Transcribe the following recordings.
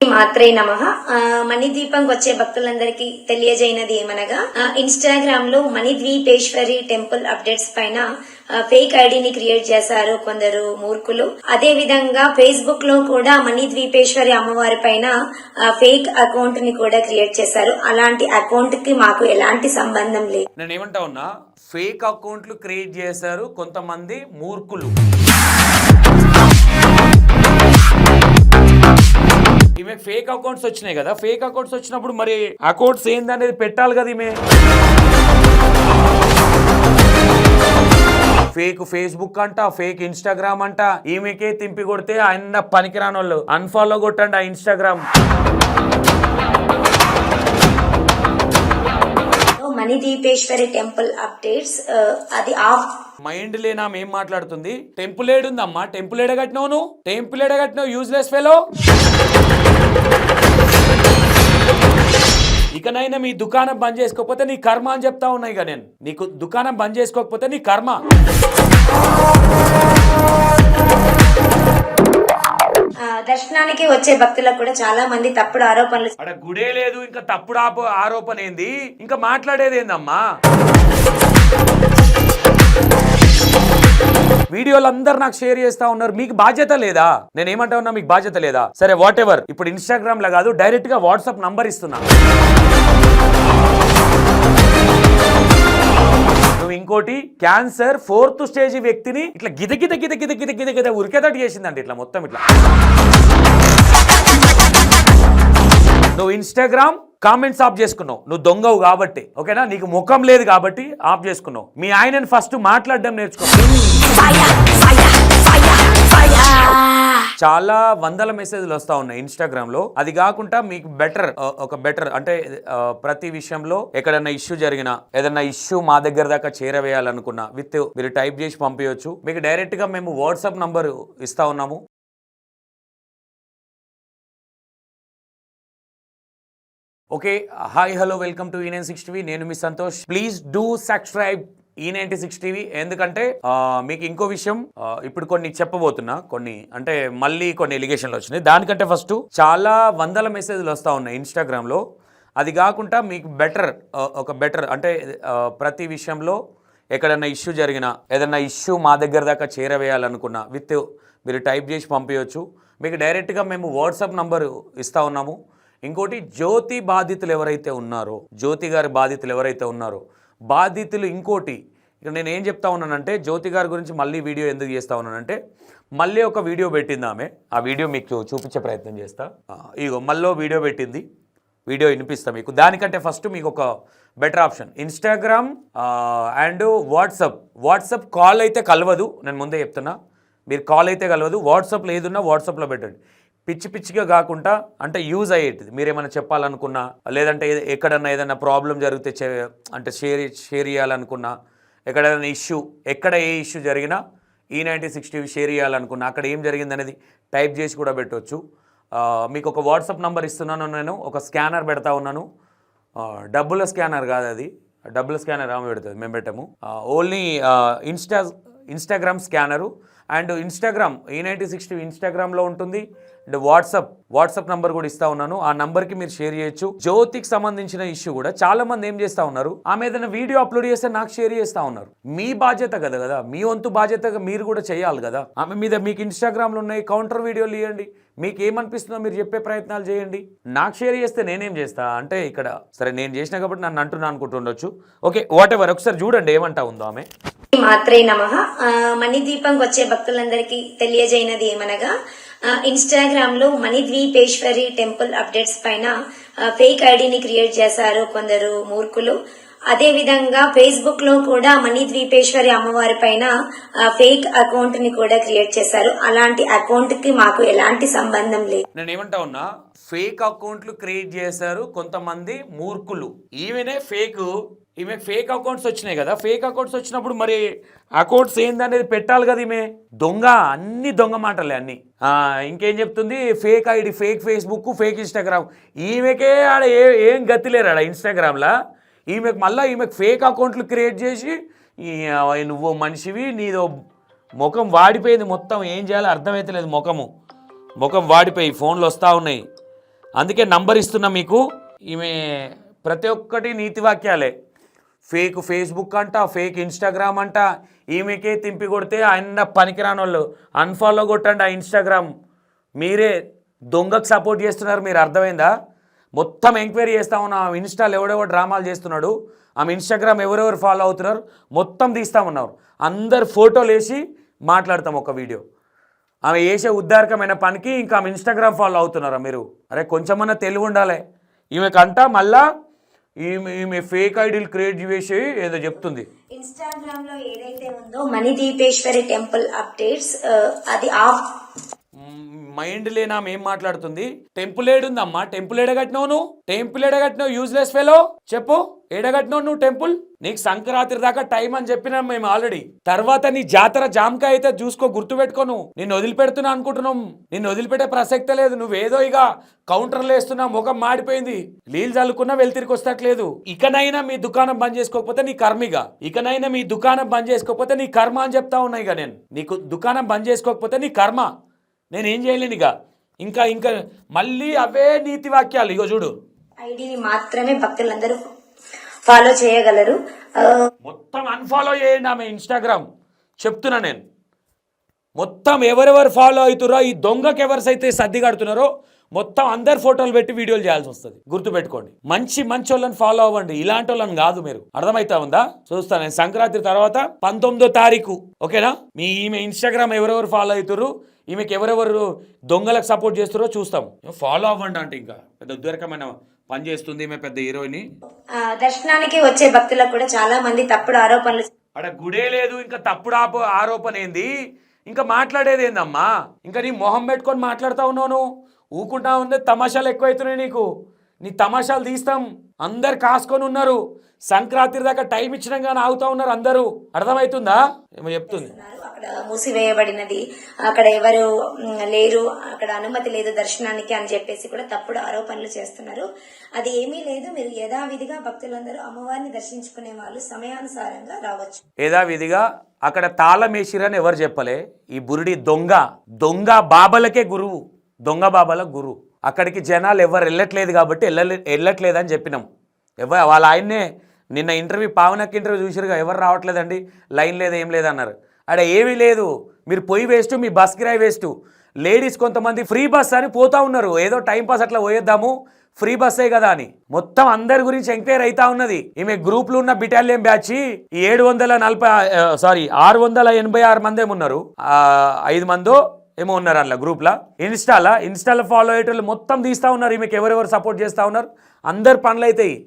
మాత్రే నమః. మణిద్వీపంకి వచ్చే భక్తులందరికీ తెలియజేయనది ఏమనగా ఇన్స్టాగ్రామ్ లో మణిద్వీపేశ్వరి టెంపుల్ అప్డేట్స్ పైన ఫేక్ ఐడిని క్రియేట్ చేశారు కొందరు మూర్ఖులు. అదే విధంగా ఫేస్బుక్ లో కూడా మణిద్వీపేశ్వరి అమ్మవారి పైన ఫేక్ అకౌంట్ ని కూడా క్రియేట్ చేశారు. అలాంటి అకౌంట్ కి మాకు ఎలాంటి సంబంధం లేదు. నేను ఏమంటా ఉన్నా, ఫేక్ అకౌంట్లు క్రియేట్ చేశారు కొంతమంది మూర్ఖులు. ఈమె ఫేక్ అకౌంట్స్ వచ్చినాయి కదా, ఫేక్ అకౌంట్స్ వచ్చినప్పుడు మరి అకౌంట్స్ ఏందనేది పెట్టాలి కదా. ఈమె ఫేక్ ఫేస్బుక్ అంట, ఫేక్ ఇన్స్టాగ్రామ్ అంట. ఈమెకే తింపి కొడితే ఆయన పనికిరాని వాళ్ళు అన్ఫాలో కొట్టండి ఆ ఇన్స్టాగ్రామ్. మణిద్వీపేశ్వరి టెంపుల్ అప్డేట్స్ అది ఆఫ్. మైండ్ లేనా ఏం మాట్లాడుతుంది? టెంపుల్ ఏడుందమ్మా? టెంపుల్ ఏడగట్టినావు నువ్వు? టెంపుల్ ఏడగట్టినావు యూజ్లెస్ ఫెలో. ఇకనైనా మీ దుకాణం బంద్ చేసుకోకపోతే నీ కర్మ అని చెప్తా ఉన్నాయి కదా నేను. నీకు దుకాణం బంద్ చేసుకోకపోతే నీ కర్మ. దర్శనానికి వచ్చే భక్తులకు కూడా చాలా మంది తప్పుడు ఆరోపణలు. అక్కడ గుడే లేదు, ఇంకా తప్పుడు ఆరోపణ ఏంది? ఇంకా మాట్లాడేది ఏందమ్మా? వీడియోలు అందరు నాకు షేర్ చేస్తా ఉన్నారు. మీకు బాధ్యత లేదా? నేను ఏమంటా ఉన్నా, మీకు బాధ్యత లేదా? సరే వాట్ ఎవర్. ఇప్పుడు ఇన్స్టాగ్రామ్ లో కాదు, డైరెక్ట్ గా వాట్సాప్ నంబర్ ఇస్తున్నా. నువ్వు ఇంకోటి క్యాన్సర్ 4th స్టేజ్ వ్యక్తిని ఇట్లా గిద గిద గిద గిద గిద గిద గిద ఉరికేదట చేసిందండి. ఇట్లా మొత్తం ఇట్లా. నువ్వు ఇన్స్టాగ్రామ్ కామెంట్స్ ఆఫ్ చేసుకున్నావు, నువ్వు దొంగవు కాబట్టి. ఓకేనా? నీకు ముఖం లేదు కాబట్టి ఆఫ్ చేసుకున్నావు. మీ ఆయనని ఫస్ట్ మాట్లాడడం నేర్చుకో. చాలా వందల మెసేజ్లు వస్తా ఉన్నాయి ఇన్స్టాగ్రామ్ లో. అది కాకుండా మీకు బెటర్ అంటే ప్రతి విషయంలో ఎక్కడన్నా ఇష్యూ జరిగినా, ఏదన్నా ఇష్యూ మా దగ్గర దాకా చేరవేయాలనుకున్నా మీరు టైప్ చేసి పంపించవచ్చు. మీకు డైరెక్ట్ గా మేము వాట్సాప్ నంబర్ ఇస్తా ఉన్నాము. Okay, hi hello, welcome to E96 TV. నేను మీ Santosh. Please do subscribe E96 TV. ఎందుకంటే మీకు ఇంకో విషయం ఇప్పుడు కొన్ని చెప్పబోతున్నా. అంటే మళ్ళీ కొన్ని ఎలిగేషన్లు వచ్చినాయి. దానికంటే ఫస్ట్ చాలా వందల మెసేజ్లు వస్తూ ఉన్నాయి ఇన్స్టాగ్రామ్లో. అది కాకుండా మీకు బెటర్ అంటే ప్రతి విషయంలో ఎక్కడన్నా ఇష్యూ జరిగినా, ఏదన్నా ఇష్యూ మా దగ్గర దాకా చేరవేయాలనుకున్నా మీరు టైప్ చేసి పంపించవచ్చు. మీకు డైరెక్ట్గా మేము వాట్సాప్ నంబరు ఇస్తా ఉన్నాము. ఇంకోటి జ్యోతి బాధితులు ఎవరైతే ఉన్నారో, జ్యోతి గారి బాధితులు ఎవరైతే ఉన్నారో, బాధితులు ఇంకోటి ఇక నేను ఏం చెప్తా ఉన్నానంటే, జ్యోతి గారి గురించి మళ్ళీ వీడియో ఎందుకు చేస్తా ఉన్నానంటే, మళ్ళీ ఒక వీడియో పెట్టింది ఆమె. ఆ వీడియో మీకు చూపించే ప్రయత్నం చేస్తా. ఇగో మళ్ళీ వీడియో పెట్టింది, వీడియో వినిపిస్తా మీకు. దానికంటే ఫస్ట్ మీకు ఒక better option Instagram and WhatsApp call అయితే కలవదు. నేను ముందే చెప్తున్నా, మీరు కాల్ అయితే కలవదు. వాట్సాప్లో ఏదున్నా వాట్సాప్లో పెట్టండి. పిచ్చిగా కాకుండా అంటే యూజ్ అయ్యేది. మీరేమైనా చెప్పాలనుకున్నా, లేదంటే ఎక్కడన్నా ఏదైనా ప్రాబ్లం జరిగితే అంటే షేర్ చేయాలనుకున్నా, ఎక్కడ ఏ ఇష్యూ జరిగినా E96 TV షేర్ చేయాలనుకున్నా, అక్కడ ఏం జరిగింది అనేది టైప్ చేసి కూడా పెట్టవచ్చు. మీకు ఒక వాట్సాప్ నెంబర్ ఇస్తున్నాను. నేను ఒక స్కానర్ పెడతా ఉన్నాను. డబ్బుల స్కానర్ కాదు అది, డబ్బుల స్కానర్ ఆమె పెడుతుంది, మేము పెట్టాము. Only Instagram scanner. And Instagram E96 TV ఇన్స్టాగ్రామ్లో ఉంటుంది. అండ్ వాట్సాప్ నంబర్ కూడా ఇస్తా ఉన్నాను. ఆ నంబర్కి మీరు షేర్ చేయొచ్చు. జ్యోతికి సంబంధించిన ఇష్యూ కూడా చాలా మంది ఏం చేస్తూ ఉన్నారు, ఆమె ఏదైనా వీడియో అప్లోడ్ చేస్తే నాకు షేర్ చేస్తూ ఉన్నారు. మీ బాధ్యత కదా, మీ వంతు బాధ్యతగా మీరు కూడా చేయాలి కదా. ఆమె మీద మీకు ఇన్స్టాగ్రామ్లో ఉన్నాయి, కౌంటర్ వీడియోలు ఇవ్వండి. మీకు ఏమనిపిస్తుందో మీరు చెప్పే ప్రయత్నాలు చేయండి. నాకు షేర్ చేస్తే నేనేం చేస్తా అంటే, ఇక్కడ సరే నేను చేసినా కాబట్టి నన్ను అంటున్నా అనుకుంటుండొచ్చు. ఓకే వాట్ ఎవర్, ఒకసారి చూడండి ఏమంటా ఉందో ఆమె. మాత్రే నమః. మణిద్వీపంకి వచ్చే భక్తులందరికీ తెలియజేయనది ఏమనగా ఇన్స్టాగ్రామ్ లో మణిద్వీపేశ్వరి టెంపుల్ అప్డేట్స్ పైన ఫేక్ ఐడిని క్రియేట్ చేశారు కొందరు మూర్ఖులు. అదే విధంగా ఫేస్బుక్ లో కూడా మణిద్వీపేశ్వరి అమ్మవారి పైన ఫేక్ అకౌంట్ ని కూడా క్రియేట్ చేశారు. అలాంటి అకౌంట్ కి మాకు ఎలాంటి సంబంధం లేదు. నేను ఏమంటా ఉన్నా, ఫేక్ అకౌంట్లు క్రియేట్ చేశారు కొంతమంది మూర్ఖులు. ఈమె ఫేక్ అకౌంట్స్ వచ్చినాయి కదా, ఫేక్ అకౌంట్స్ వచ్చినప్పుడు మరి అకౌంట్స్ ఏందనేది పెట్టాలి కదా. ఈమె దొంగ, అన్ని దొంగ మాటలే అన్ని. ఇంకేం చెప్తుంది, fake ID, fake Facebook, fake Instagram. ఈమెకే ఆడ ఏం గతి లేరు ఆడ ఇన్స్టాగ్రామ్లో. ఈమెకు ఫేక్ అకౌంట్లు క్రియేట్ చేసి, నువ్వు మనిషివి, నీదో ముఖం వాడిపోయింది మొత్తం, ఏం చేయాలో అర్థమైతే లేదు. ముఖం వాడిపోయి ఫోన్లు వస్తూ ఉన్నాయి. అందుకే నంబర్ ఇస్తున్నా మీకు. ఈమె ప్రతి ఒక్కటి నీతి వాక్యాలే. ఫేక్ ఫేస్బుక్ అంట, ఫేక్ ఇన్స్టాగ్రామ్ అంట. ఈమెకే తింపి కొడితే ఆయన పనికిరాని వాళ్ళు అన్ఫాలో కొట్టండి ఆ ఇన్స్టాగ్రామ్. మీరే దొంగకు సపోర్ట్ చేస్తున్నారు, మీరు అర్థమైందా? మొత్తం ఎంక్వైరీ చేస్తా ఉన్నా. ఆమె ఇన్స్టాల్ ఎవడెవో డ్రామాలు చేస్తున్నాడు, ఆమె ఇన్స్టాగ్రామ్ ఎవరెవరు ఫాలో అవుతున్నారు మొత్తం తీస్తా ఉన్నారు. అందరు ఫోటోలు వేసి మాట్లాడతాం ఒక వీడియో. ఆమె వేసే ఉద్దారకమైన పనికి ఇంకా ఆమె ఇన్స్టాగ్రామ్ ఫాలో అవుతున్నారా మీరు? అరే కొంచెమన్నా తెలివి ఉండాలి. ఈమెకంట మళ్ళా ఈమె ఫేక్ ఐడీలు క్రియేట్ చేసి ఏదో చెప్తుంది. ఇన్స్టాగ్రామ్ లో ఏదైతే ఉందో మణిదీపేశ్వరి టెంపుల్ అప్డేట్స్, అది ఆఫ్. మైండ్ లేనా ఏం మాట్లాడుతుంది? టెంపుల్ ఏడుందమ్మా? టెంపుల్ ఏడగట్టినావు నువ్వు? టెంపుల్ ఏడగట్టినావు యూజ్లెస్ ఫెలో? చెప్పు, ఏడగట్టినావు నువ్వు టెంపుల్? నీకు సంక్రాంతి దాకా టైం అని చెప్పినాం మేము ఆల్రెడీ. తర్వాత నీ జాతర జామకాయ అయితే చూసుకో, గుర్తుపెట్టుకోను. నిన్ను వదిలిపెడుతున్నా అనుకుంటున్నాం, నిన్ను వదిలిపెట్టే ప్రసక్తే లేదు. నువ్వేదో ఇక కౌంటర్లు వేస్తున్నా, ముఖం మాడిపోయింది, నీళ్ళు చల్లుకున్నా వెళ్తిరికి వస్తట్లేదు. ఇకనైనా మీ దుకాణం బంద్ చేసుకోకపోతే నీ కర్మిగా, ఇకనైనా మీ దుకాణం బంద్ చేసుకోకపోతే నీ కర్మ అని చెప్తా ఉన్నా. ఇక నేను నీకు దుకాణం బంద్ చేసుకోకపోతే నీ కర్మ, నేనేం చేయలేను ఇక. ఇంకా ఇంకా మళ్ళీ అవే నీతి వాక్యాలు. ఇగో చూడు, ఐడిని మాత్రమే భక్తులందరూ ఫాలో చేయగలరు. మొత్తం అన్ఫాలో చేయండి ఆమె ఇన్స్టాగ్రామ్. చెప్తున్నా నేను, మొత్తం ఎవరెవరు ఫాలో అవుతారో, ఈ దొంగకి ఎవరిసైతే సర్ది కడుతున్నారో మొత్తం అందరు ఫోటోలు పెట్టి వీడియోలు చేయాల్సి వస్తుంది. గుర్తుపెట్టుకోండి, మంచి మంచి వాళ్ళని ఫాలో అవ్వండి, ఇలాంటి వాళ్ళని కాదు. మీరు అర్థమైతా ఉందా? చూస్తాను నేను సంక్రాంతి తర్వాత 19వ తారీఖు, ఓకేనా? ఈమె ఇన్స్టాగ్రామ్ ఎవరెవరు ఫాలో అవుతారు, ఈమెకి ఎవరెవరు దొంగలకు సపోర్ట్ చేస్తారో చూస్తాం. ఫాలో అవ్వండి. అంటే ఇంకా పెద్ద ఉద్రేకమైన పని చేస్తుంది ఈమె, పెద్ద హీరోయిన్. దర్శనానికి వచ్చే భక్తులకు కూడా చాలా మంది తప్పుడు ఆరోపణలు. అక్కడ గుడే లేదు, ఇంకా తప్పుడు ఆరోపణ ఏంది? ఇంకా మాట్లాడేది ఏందమ్మా? ఇంకా నీ మొహం పెట్టుకొని మాట్లాడుతూ ఉన్నావు, ఊకుంటా ఉంది. తమాషాలు ఎక్కువైతున్నాయి నీకు, నీ తమాషాలు తీస్తాం. అందరు కాసుకొని ఉన్నారు, సంక్రాంతి దాకా టైం ఇచ్చినా కానీ ఆగుతా ఉన్నారు అందరూ. అర్థమవుతుందా? ఏమో చెప్తుంది. అక్కడ మూసివేయబడినది, అక్కడ ఎవరు లేరు, అక్కడ అనుమతి లేదు దర్శనానికి అని చెప్పేసి కూడా తప్పుడు ఆరోపణలు చేస్తున్నారు. అది ఏమీ లేదు. మీరు యథావిధిగా భక్తులందరూ అమ్మవారిని దర్శించుకునే వాళ్ళు సమయానుసారంగా రావచ్చు. యథావిధిగా అక్కడ తాళం వేసిరని ఎవరు చెప్పలే. ఈ బురుడి దొంగ బాబాలకే గురువు, దొంగ బాబాల గురువు. అక్కడికి జనాలు ఎవరు వెళ్ళట్లేదు కాబట్టి వెళ్ళట్లేదని చెప్పినాం. వాళ్ళ ఆయన్నే నిన్న ఇంటర్వ్యూ, పావనకి ఇంటర్వ్యూ చూసిరుగా, ఎవరు రావట్లేదండి, లైన్ లేదు ఏం లేదన్నారు. అక్కడ ఏమీ లేదు, మీరు పొయ్యి వేస్ట్, మీ బస్ కిరాయి వేస్ట్. లేడీస్ కొంతమంది ఫ్రీ బస్ అని పోతా ఉన్నారు, ఏదో టైంపాస్ అట్లా పోయేద్దాము, ఫ్రీ బస్సే కదా అని. మొత్తం అందరి గురించి ఎంక్వైరీ అవుతా ఉన్నది. ఈమె గ్రూప్లో ఉన్న బెటాలియన్ బ్యాచ్ 686 మంది ఏమున్నారు, 5 మందో ఏమో ఉన్నారు అట్లా గ్రూప్లో. ఇన్స్టాలో ఫాలో అయ్యేటోళ్ళు మొత్తం తీస్తూ ఉన్నారు. ఈమెకి ఎవరెవరు సపోర్ట్ చేస్తూ ఉన్నారు, అందరు పనులు అవుతాయి.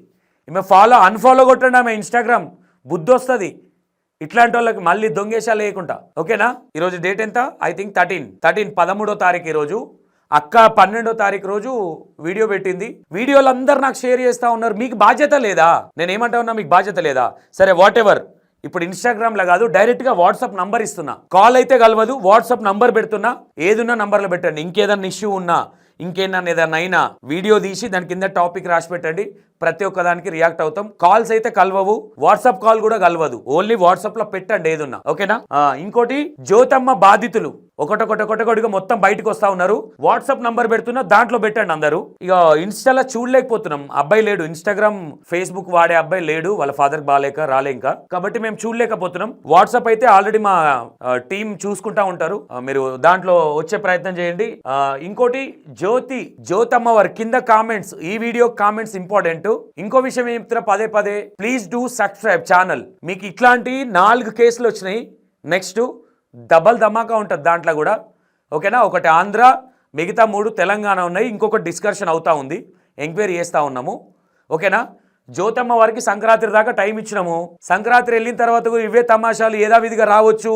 ఈమె అన్ఫాలో కొట్టండి ఆమె ఇన్స్టాగ్రామ్, బుద్ధి వస్తుంది ఇట్లాంటి వాళ్ళకి. మళ్ళీ దొంగేషాలు వేయకుండా, ఓకేనా? ఈరోజు డేట్ ఎంత? ఐ థింక్ 13వ తారీఖు. ఈరోజు అక్క 12వ తారీఖు రోజు వీడియో పెట్టింది. వీడియోలు అందరు నాకు షేర్ చేస్తూ ఉన్నారు. మీకు బాధ్యత లేదా? నేనేమంటా ఉన్నా, మీకు బాధ్యత లేదా? సరే వాట్ ఎవర్. ఇప్పుడు ఇన్స్టాగ్రామ్లో కాదు, డైరెక్ట్గా వాట్సాప్ నంబర్ ఇస్తున్నా. కాల్ అయితే కలవదు, వాట్సాప్ నంబర్ పెడుతున్నా. ఏదున్నా నంబర్లో పెట్టండి. ఇంకేదన్నా ఇష్యూ ఉన్నా, ఏదైనా అయినా వీడియో తీసి దాని కింద టాపిక్ రాసి పెట్టండి. ప్రతి ఒక్కదానికి రియాక్ట్ అవుతాం. కాల్స్ అయితే కలవవు, వాట్సాప్ కాల్ కూడా కలవదు. ఓన్లీ వాట్సాప్ లో పెట్టండి ఏదున్నా, ఓకేనా? ఇంకోటి, జ్యోతమ్మ బాధితులు ఒకటొకటిగా మొత్తం బయటకు వస్తా ఉన్నారు. వాట్సాప్ నంబర్ పెడుతున్నా, దాంట్లో పెట్టండి అందరూ. ఇక ఇన్స్టాలో చూడలేకపోతున్నాం, అబ్బాయి లేడు, ఇన్స్టాగ్రామ్ ఫేస్బుక్ వాడే అబ్బాయి లేడు, వాళ్ళ ఫాదర్ బాగాలేక రాలే ఇంకా, కాబట్టి మేము చూడలేకపోతున్నాం. వాట్సాప్ అయితే ఆల్రెడీ మా టీం చూసుకుంటా ఉంటారు, మీరు దాంట్లో వచ్చే ప్రయత్నం చేయండి. ఇంకోటి, జ్యోతమ్మ వారి కింద కామెంట్స్, ఈ వీడియో కామెంట్స్ ఇంపార్టెంట్. ఇంకో విషయం ఏం చెప్తున్నా పదే, ప్లీజ్ డూ సబ్స్క్రైబ్ ఛానల్. మీకు ఇట్లాంటి 4 కేసులు వచ్చినాయి, నెక్స్ట్ డబల్ ధమాకా ఉంటుంది దాంట్లో కూడా, ఓకేనా? ఒకటి ఆంధ్ర, మిగతా 3 తెలంగాణ ఉన్నాయి. ఇంకొకటి డిస్కషన్ అవుతా ఉంది, ఎంక్వైరీ చేస్తూ ఉన్నాము, ఓకేనా? జ్యోతమ్మ వారికి సంక్రాంతి దాకా టైం ఇచ్చినాము. సంక్రాంతి వెళ్ళిన తర్వాత కూడా ఇవే తమాషాలు యథావిధిగా రావచ్చు,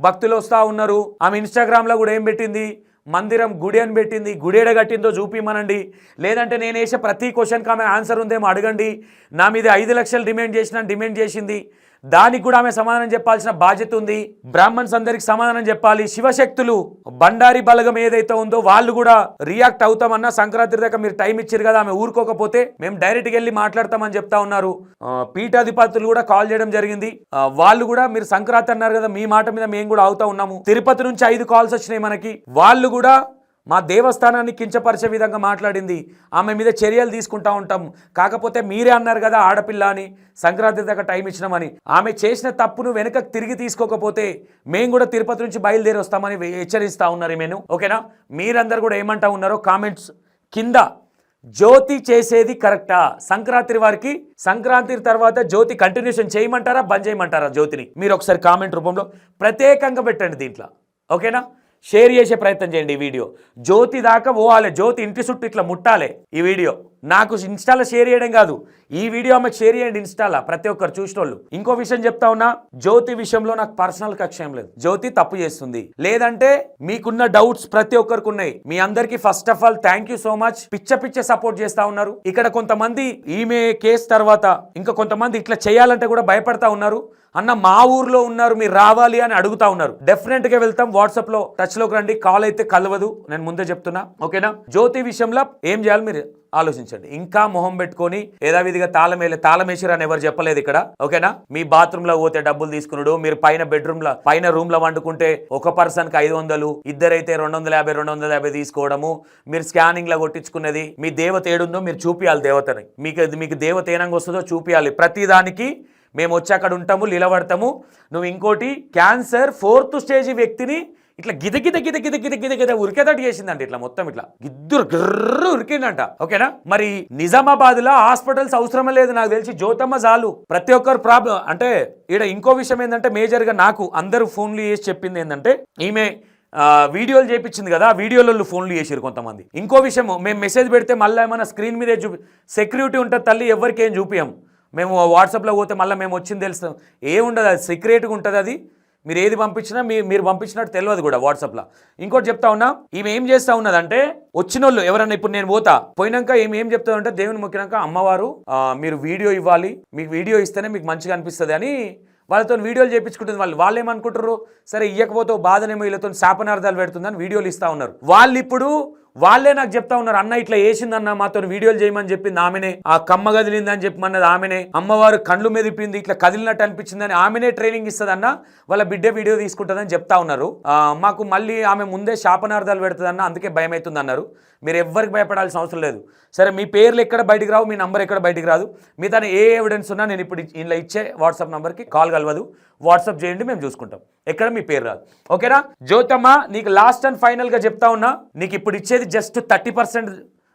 భక్తులు వస్తూ ఉన్నారు. ఆమె ఇన్స్టాగ్రామ్లో కూడా ఏం పెట్టింది, మందిరం గుడి అని పెట్టింది. గుడి ఎడ కట్టిందో చూపిమనండి, లేదంటే నేను వేసే ప్రతి క్వశ్చన్కి ఆమె ఆన్సర్ ఉందేమో అడగండి. నా మీద 5 లక్షలు డిమాండ్ చేసింది, దానికి కూడా ఆమె సమాధానం చెప్పాల్సిన బాధ్యత ఉంది. బ్రాహ్మణ్స్ అందరికి సమాధానం చెప్పాలి. శివశక్తులు బండారి బలగం ఏదైతే ఉందో వాళ్ళు కూడా రియాక్ట్ అవుతామన్నా, సంక్రాంతి దాకా మీరు టైం ఇచ్చారు కదా, ఆమె ఊరుకోకపోతే మేము డైరెక్ట్గా వెళ్ళి మాట్లాడతామని చెప్తా ఉన్నారు. పీఠాధిపతులు కూడా కాల్ చేయడం జరిగింది. వాళ్ళు కూడా మీరు సంక్రాంతి అన్నారు కదా, మీ మాట మీద మేము కూడా అవుతా ఉన్నాము. తిరుపతి నుంచి 5 కాల్స్ వచ్చినాయి మనకి. వాళ్ళు కూడా మా దేవస్థానాన్ని కించపరిచే విధంగా మాట్లాడింది. ఆమె మీద చర్యలు తీసుకుంటా ఉంటాం. కాకపోతే మీరే అన్నారు కదా ఆడపిల్ల అని, సంక్రాంతి దాకా టైం ఇచ్చినామని. ఆమె చేసిన తప్పును వెనకకు తిరిగి తీసుకోకపోతే మేము కూడా తిరుపతి నుంచి బయలుదేరి వస్తామని హెచ్చరిస్తా ఉన్నారు ఈమెను. ఓకేనా? మీరందరూ కూడా ఏమంటా ఉన్నారో కామెంట్స్ కింద. జ్యోతి చేసేది కరెక్టా? సంక్రాంతి వారికి సంక్రాంతి తర్వాత జ్యోతి కంటిన్యూషన్ చేయమంటారా, బంద్ చేయమంటారా జ్యోతిని? మీరు ఒకసారి కామెంట్ రూపంలో ప్రత్యేకంగా పెట్టండి దీంట్లో. ఓకేనా? షేర్ చేసే ప్రయత్నం చేయండి ఈ వీడియో. జ్యోతి దాకా పోవాలి, జ్యోతి ఇంటి చుట్టూ ఇట్లా ముట్టాలి ఈ వీడియో. నాకు ఇన్స్టాలో షేర్ చేయడం కాదు, ఈ వీడియో ఆమెకు షేర్ చేయండి ఇన్స్టాలో, ప్రతి ఒక్కరు చూసిన వాళ్ళు. ఇంకో విషయం చెప్తా ఉన్నా, జ్యోతి విషయంలో నాకు పర్సనల్ కక్ష ఏం లేదు. జ్యోతి తప్పు చేస్తుంది, లేదంటే మీకున్న డౌట్స్ ప్రతి ఒక్కరికి ఉన్నాయి. మీ అందరికీ first of all thank you so much. పిచ్చ సపోర్ట్ చేస్తా ఉన్నారు. ఇక్కడ కొంతమంది ఈమె కేసు తర్వాత ఇంకా కొంతమంది ఇట్లా చేయాలంటే కూడా భయపడతా ఉన్నారు. అన్న మా ఊర్లో ఉన్నారు, మీరు రావాలి అని అడుగుతా ఉన్నారు. డెఫినెట్ గా వెళ్తాం. వాట్సాప్ లో టచ్ లోకి రండి. కాల్ అయితే కలవదు, నేను ముందే చెప్తున్నా. ఓకేనా? జ్యోతి విషయంలో ఏం చేయాలి మీరు ఆలోచించండి. ఇంకా మొహం పెట్టుకొని యథావిధిగా తాళమేసిరు అని ఎవరు చెప్పలేదు ఇక్కడ. ఓకేనా? మీ బాత్రూమ్ లో పోతే డబ్బులు తీసుకున్నాడు, మీరు పైన రూమ్ లో వండుకుంటే ఒక పర్సన్ కి 500, ఇద్దరైతే 250 తీసుకోవడము, మీరు స్కానింగ్ లో కొట్టించుకున్నది. మీ దేవత ఏడుందో మీరు చూపియాలి దేవతని. మీకు దేవత ఏనంగా వస్తుందో చూపియాలి. ప్రతిదానికి మేము వచ్చి అక్కడ ఉంటాము, నిలబడతాము. నువ్వు ఇంకోటి క్యాన్సర్ 4th స్టేజ్ వ్యక్తిని ఇట్లా గిద ఉరికేదట్టు చేసిందంట. ఇట్లా మొత్తం ఇట్లా గిర్రు ఉరికిందంట. ఓకేనా? మరి నిజామాబాద్ లో హాస్పిటల్స్ అవసరమే లేదు నాకు తెలిసి, జ్యోతమ్మ చాలు. ప్రతి ఒక్కరు ప్రాబ్లం అంటే ఈడ ఇంకో విషయం ఏంటంటే, మేజర్ గా నాకు అందరూ ఫోన్లు చేసి చెప్పింది ఏంటంటే, ఈమె వీడియోలు చేపించింది కదా, వీడియోలలో ఫోన్లు చేసారు కొంతమంది. ఇంకో విషయం, మేము మెసేజ్ పెడితే మళ్ళీ ఏమైనా స్క్రీన్ మీదే సెక్యూరిటీ ఉంటుంది తల్లి, ఎవరికి ఏం చూపియం. మేము వాట్సాప్లో పోతే మళ్ళీ మేము వచ్చింది తెలుస్తాం, ఏముండదు, అది సీక్రెట్గా ఉంటుంది. అది మీరు ఏది పంపించినా మీరు పంపించినట్టు తెలియదు కూడా వాట్సాప్లో. ఇంకోటి చెప్తా ఉన్నా, ఈమె ఏం చేస్తూ ఉన్నదంటే, వచ్చిన వాళ్ళు ఎవరన్నా ఇప్పుడు నేను పోయినాక ఏం చెప్తా ఉంటే, దేవుని మొక్కినాక అమ్మవారు మీరు వీడియో ఇవ్వాలి, మీకు వీడియో ఇస్తేనే మీకు మంచిగా అనిపిస్తుంది అని వాళ్ళతో వీడియోలు చేయించుకుంటుంది. వాళ్ళు ఏమనుకుంటారు, సరే ఇవ్వకపోతే బాధనేమో వీళ్ళతో శాపనార్థాలు పెడుతుందని వీడియోలు ఇస్తూ ఉన్నారు. వాళ్ళే నాకు చెప్తా ఉన్నారు, అన్న ఇట్లా వేసిందన్న, మాతో వీడియోలు చేయమని చెప్పింది ఆమెనే, ఆ కమ్మ కదిలిందని చెప్పమన్నది ఆమెనే, అమ్మవారు కండ్లు మెదిపింది ఇట్లా కదిలినట్టు అనిపించిందని ఆమెనే ట్రైనింగ్ ఇస్తుందన్న, వాళ్ళ బిడ్డ వీడియో తీసుకుంటుందని చెప్తా ఉన్నారు. మాకు మళ్ళీ ఆమె ముందే శాపనార్థాలు పెడుతుందన్న, అందుకే భయం అవుతుంది అన్నారు. మీరు ఎవ్వరికి భయపడాల్సిన అవసరం లేదు. సరే మీ పేర్లు ఎక్కడ బయటికి రావు, మీ నంబర్ ఎక్కడ బయటికి రాదు. మీ తన ఏ ఎవిడెన్స్ ఉన్నా నేను ఇప్పుడు ఇలా ఇచ్చే వాట్సాప్ నంబర్కి కాల్ కలవదు, వాట్సాప్ చేయండి, మేము చూసుకుంటాం. ఎక్కడ మీ పేరు రాదు. ఓకేనా? జ్యోతమ్మ, నీకు లాస్ట్ అండ్ ఫైనల్గా చెప్తా ఉన్నా, నీకు ఇప్పుడు ఇచ్చేది జస్ట్ 30%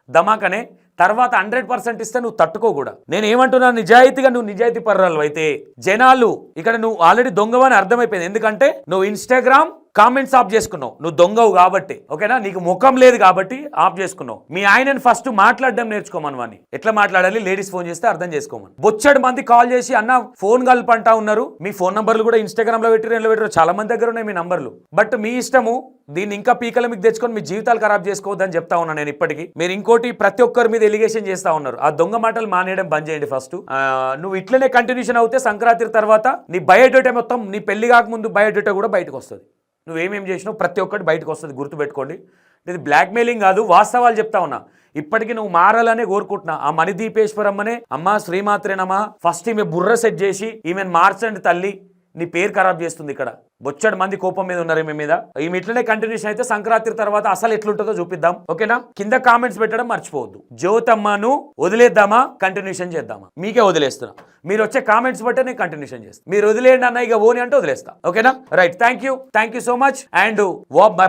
ధమాకనే, తర్వాత 100% ఇస్తే నువ్వు తట్టుకో కూడా. నేను ఏమంటున్నా, నిజాయితీగా నువ్వు నిజాయితీ పర్రాలు అయితే జనాలు ఇక్కడ నువ్వు ఆల్రెడీ దొంగవని అర్థమైపోయింది. ఎందుకంటే నువ్వు ఇన్స్టాగ్రామ్ కామెంట్స్ ఆఫ్ చేసుకున్నావు, నువ్వు దొంగవు కాబట్టి. ఓకేనా? నీకు ముఖం లేదు కాబట్టి ఆఫ్ చేసుకున్నావు. మీ ఆయనని ఫస్ట్ మాట్లాడడం నేర్చుకోమని, వాడిని ఎట్లా మాట్లాడాలి, లేడీస్ ఫోన్ చేస్తే అర్థం చేసుకోమని. బొచ్చడు మంది కాల్ చేసి అన్న ఫోన్ కలపంటా ఉన్నారు, మీ ఫోన్ నంబర్లు కూడా ఇన్స్టాగ్రామ్ లో పెట్టారు, చాలా మంది దగ్గర ఉన్నాయి మీ నంబర్లు. బట్ మీ ఇష్టము, దీన్ని ఇంకా పీకల మీకు తెచ్చుకొని మీ జీవితాలు ఖరాబ్ చేసుకోవద్దని చెప్తా ఉన్నా నేను ఇప్పటికీ. మీరు ఇంకోటి ప్రతి ఒక్కరి మీద ఎలిగేషన్ చేస్తా ఉన్నారు, ఆ దొంగ మాటలు మానేయడం బంద్ చేయండి ఫస్ట్. నువ్వు ఇట్లనే కంటిన్యూషన్ అవుతే సంక్రాంతి తర్వాత నీ బయోడేటా మొత్తం, నీ పెళ్లి కాకముందు బయోడేటా కూడా బయటకు వస్తుంది. నువ్వేమేం చేసినావు ప్రతి ఒక్కటి బయటకు వస్తుంది, గుర్తుపెట్టుకోండి. ఇది బ్లాక్మెయిలింగ్ కాదు, వాస్తవాలు చెప్తా ఉన్నా. ఇప్పటికీ నువ్వు మారాలనే కోరుకుంటున్నా. ఆ మణిదీపేశ్వరమ్మనే, అమ్మ శ్రీమాత్రేనమ్మా, ఫస్ట్ ఈమె బుర్ర సెట్ చేసి ఈమెను మార్చండి తల్లి, నీ పేరు ఖరాబ్ చేస్తుంది. ఇక్కడ బొచ్చడు మంది కోపం మీద ఉన్నారు ఈమె మీద. ఈమె ఇట్లనే కంటిన్యూషన్ అయితే సంక్రాంతి తర్వాత అసలు ఎట్లుంటుందో చూపిద్దాం. ఓకేనా? కింద కామెంట్స్ పెట్టడం మర్చిపోవద్దు. జ్యోతమ్మను వదిలేద్దామా, కంటిన్యూషన్ చేద్దామా? మీకే వదిలేస్తున్నా. మీరు వచ్చే కామెంట్స్ బట్టే నేను కంటిన్యూషన్ చేస్తాను. మీరు వదిలేయండి అన్న, ఇక ఓని అంటే వదిలేస్తా. ఓకేనా? Right, thank you so much. And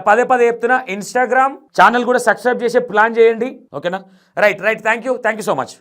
పదే చెప్తున్నా, ఇన్స్టాగ్రామ్ ఛానల్ కూడా సబ్స్క్రైబ్ చేసే ప్లాన్ చేయండి. ఓకేనా? Right, thank you so much.